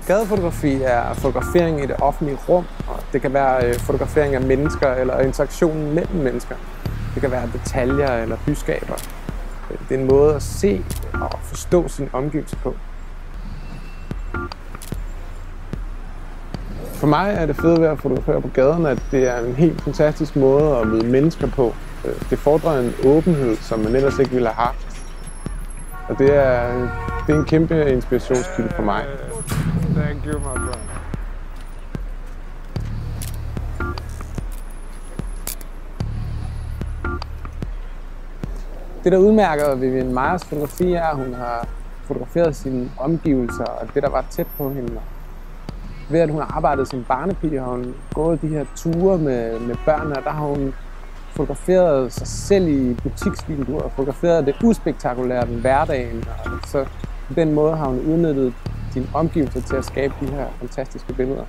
Gadefotografi er fotografering i det offentlige rum, og det kan være fotografering af mennesker eller interaktionen mellem mennesker. Det kan være detaljer eller byskaber. Det er en måde at se og forstå sin omgivelser på. For mig er det fede ved at fotografere på gaden, at det er en helt fantastisk måde at møde mennesker på. Det fordrer en åbenhed, som man ellers ikke ville have haft. Og det er en kæmpe inspirationskilde for mig. Thank you, my friend. Det, der udmærker Vivian Meyers fotografi, er, at hun har fotograferet sine omgivelser og det, der var tæt på hende. Ved at hun har arbejdet som barnepige, har hun gået de her ture med børnene, og der har hun fotograferet sig selv i butiksvinduer og fotograferet det uspektakulære den hverdagen. Og så på den måde har hun udnyttet sine omgivelser til at skabe de her fantastiske billeder.